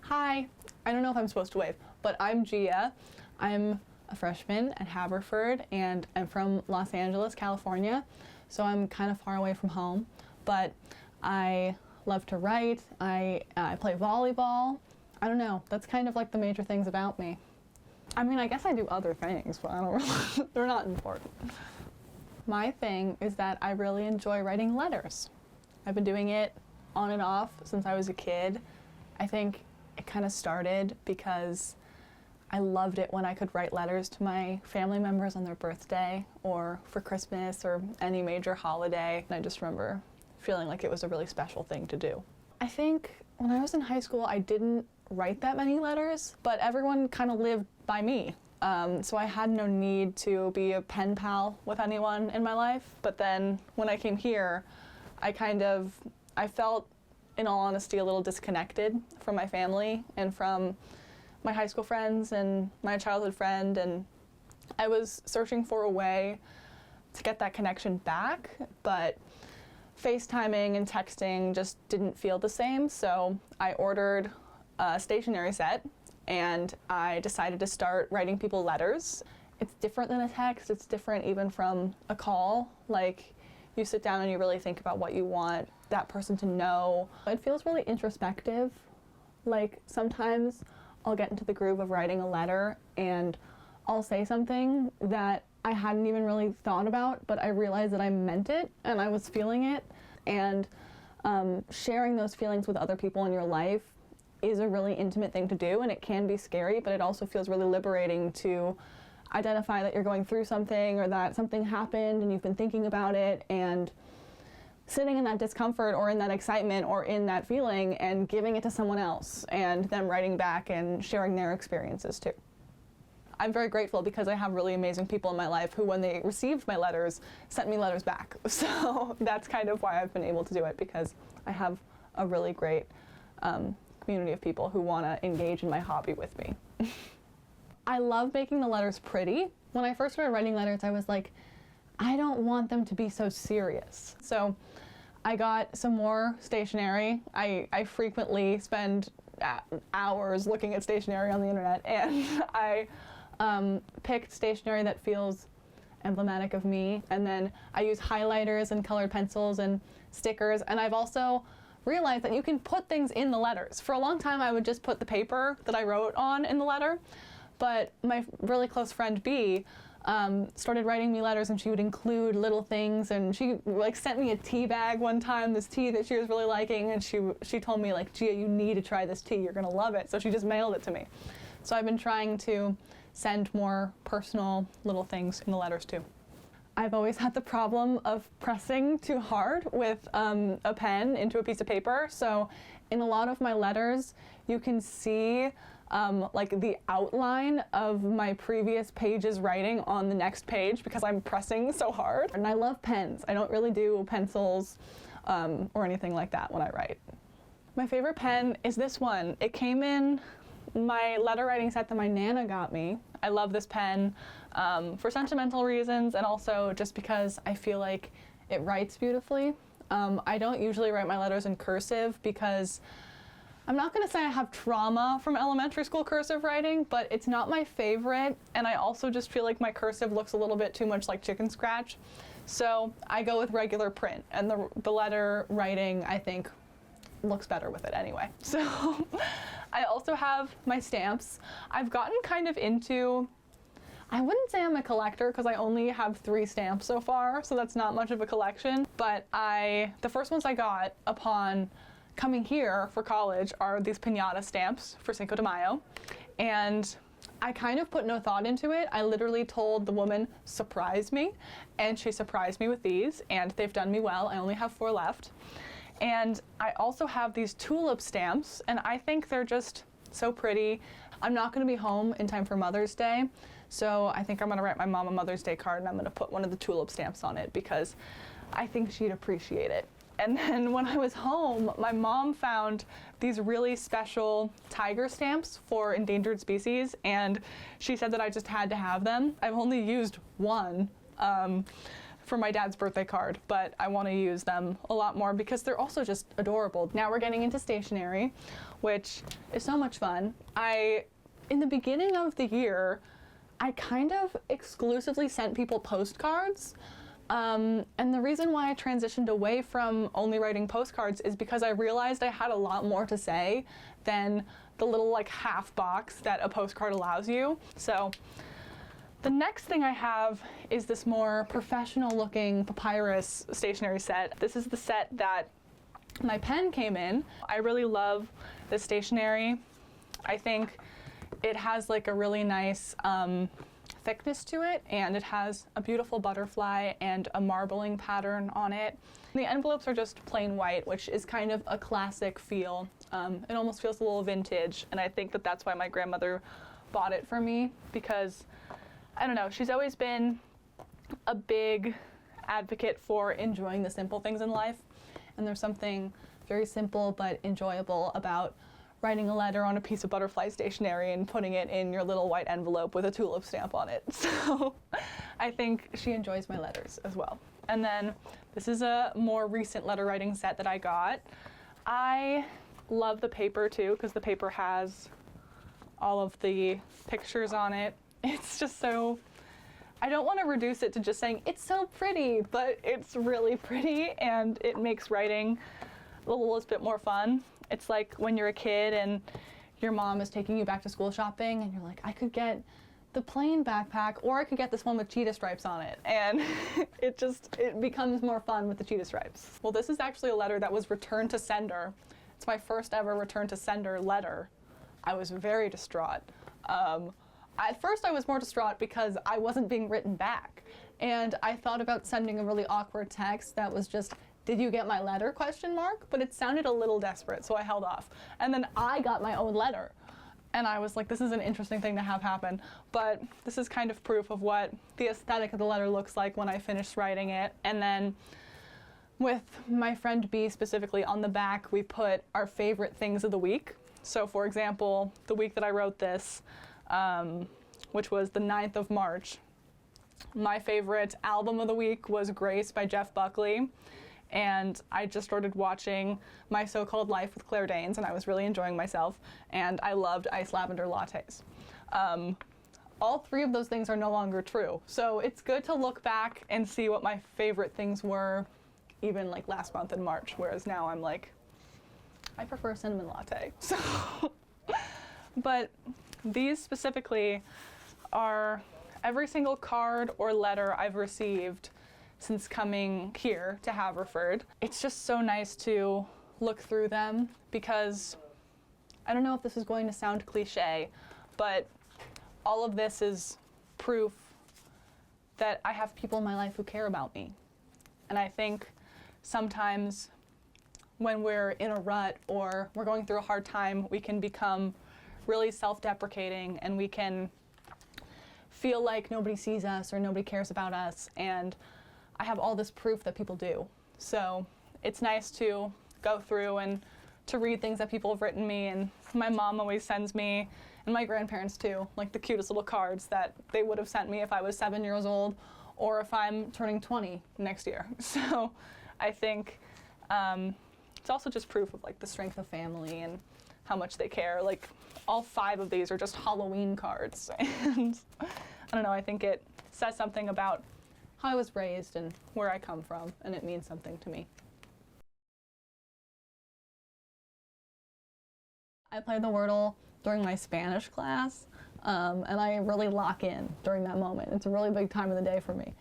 Hi, I don't know if I'm supposed to wave, but I'm Gia. I'm a freshman at Haverford and I'm from Los Angeles, California, so I'm kind of far away from home, but I love to write, I play volleyball. I don't know, that's kind of like the major things about me. I mean, I guess I do other things, but I don't really, they're not important. My thing is that I really enjoy writing letters. I've been doing it on and off since I was a kid. I think it kind of started because I loved it when I could write letters to my family members on their birthday or for Christmas or any major holiday. And I just remember feeling like it was a really special thing to do. I think when I was in high school, I didn't write that many letters, but everyone kind of lived by me. So I had no need to be a pen pal with anyone in my life. But then when I came here, I felt, in all honesty, a little disconnected from my family and from my high school friends and my childhood friend, and I was searching for a way to get that connection back, but FaceTiming and texting just didn't feel the same, so I ordered a stationery set and I decided to start writing people letters. It's different than a text, it's different even from a call. Like, you sit down and you really think about what you want that person to know. It feels really introspective. Like, sometimes I'll get into the groove of writing a letter and I'll say something that I hadn't even really thought about, but I realized that I meant it and I was feeling it. And sharing those feelings with other people in your life is a really intimate thing to do, and it can be scary, but it also feels really liberating to identify that you're going through something or that something happened and you've been thinking about it, and sitting in that discomfort or in that excitement or in that feeling and giving it to someone else and them writing back and sharing their experiences too. I'm very grateful because I have really amazing people in my life who, when they received my letters, sent me letters back. So that's kind of why I've been able to do it, because I have a really great community of people who want to engage in my hobby with me. I love making the letters pretty. When I first started writing letters, I was like, I don't want them to be so serious. So I got some more stationery. I frequently spend hours looking at stationery on the internet, and I picked stationery that feels emblematic of me. And then I use highlighters and colored pencils and stickers, and I've also realized that you can put things in the letters. For a long time, I would just put the paper that I wrote on in the letter. But my really close friend B started writing me letters, and she would include little things, and she like sent me a tea bag one time, this tea that she was really liking, and she told me, like, Gia, you need to try this tea, you're gonna love it. So she just mailed it to me. So I've been trying to send more personal little things in the letters too. I've always had the problem of pressing too hard with a pen into a piece of paper. So in a lot of my letters, you can see like the outline of my previous page's writing on the next page because I'm pressing so hard. And I love pens. I don't really do pencils or anything like that when I write. My favorite pen is this one. It came in my letter writing set that my Nana got me. I love this pen for sentimental reasons, and also just because I feel like it writes beautifully. I don't usually write my letters in cursive because I'm not gonna say I have trauma from elementary school cursive writing, but it's not my favorite, and I also just feel like my cursive looks a little bit too much like chicken scratch. So I go with regular print, and the letter writing, I think, looks better with it anyway. So I also have my stamps. I've gotten kind of into, I wouldn't say I'm a collector because I only have 3 stamps so far, so that's not much of a collection, but the first ones I got upon coming here for college are these piñata stamps for Cinco de Mayo, and I kind of put no thought into it. I literally told the woman, surprise me, and she surprised me with these, and they've done me well. I only have 4 left. And I also have these tulip stamps, and I think they're just so pretty. I'm not gonna be home in time for Mother's Day, so I think I'm gonna write my mom a Mother's Day card, and I'm gonna put one of the tulip stamps on it because I think she'd appreciate it. And then when I was home, my mom found these really special tiger stamps for endangered species, and she said that I just had to have them. I've only used one for my dad's birthday card, but I want to use them a lot more because they're also just adorable. Now we're getting into stationery, which is so much fun. In the beginning of the year, I kind of exclusively sent people postcards. And the reason why I transitioned away from only writing postcards is because I realized I had a lot more to say than the little like half box that a postcard allows you. So the next thing I have is this more professional looking papyrus stationery set. This is the set that my pen came in. I really love this stationery. I think it has like a really nice thickness to it, and it has a beautiful butterfly and a marbling pattern on it. The envelopes are just plain white, which is kind of a classic feel. It almost feels a little vintage, and I think that that's why my grandmother bought it for me, because I don't know, she's always been a big advocate for enjoying the simple things in life, and there's something very simple but enjoyable about writing a letter on a piece of butterfly stationery and putting it in your little white envelope with a tulip stamp on it. So I think she enjoys my letters as well. And then this is a more recent letter writing set that I got. I love the paper too, because the paper has all of the pictures on it. It's just so, I don't want to reduce it to just saying it's so pretty, but it's really pretty, and it makes writing a little bit more fun. It's like when you're a kid and your mom is taking you back to school shopping and you're like, I could get the plain backpack or I could get this one with cheetah stripes on it. And it becomes more fun with the cheetah stripes. Well, this is actually a letter that was returned to sender. It's my first ever return to sender letter. I was very distraught. At first I was more distraught because I wasn't being written back. And I thought about sending a really awkward text that was just, "Did you get my letter?" ? But it sounded a little desperate, so I held off. And then I got my own letter. And I was like, this is an interesting thing to have happen. But this is kind of proof of what the aesthetic of the letter looks like when I finished writing it. And then with my friend B specifically, on the back, we put our favorite things of the week. So for example, the week that I wrote this, which was the 9th of March, my favorite album of the week was Grace by Jeff Buckley. And I just started watching My So-Called Life with Claire Danes, and I was really enjoying myself, and I loved iced lavender lattes. All three of those things are no longer true, so it's good to look back and see what my favorite things were even like last month in March, whereas now I'm like, I prefer a cinnamon latte. So, but these specifically are every single card or letter I've received since coming here to Haverford. It's just so nice to look through them because I don't know if this is going to sound cliche, but all of this is proof that I have people in my life who care about me. And I think sometimes when we're in a rut or we're going through a hard time, we can become really self-deprecating and we can feel like nobody sees us or nobody cares about us. And I have all this proof that people do. So it's nice to go through and to read things that people have written me, and my mom always sends me, and my grandparents too, like the cutest little cards that they would have sent me if I was 7 years old or if I'm turning 20 next year. So I think it's also just proof of like the strength of family and how much they care. Like all 5 of these are just Halloween cards, and I don't know, I think it says something about how I was raised and where I come from, and it means something to me. I play the Wordle during my Spanish class, and I really lock in during that moment. It's a really big time of the day for me.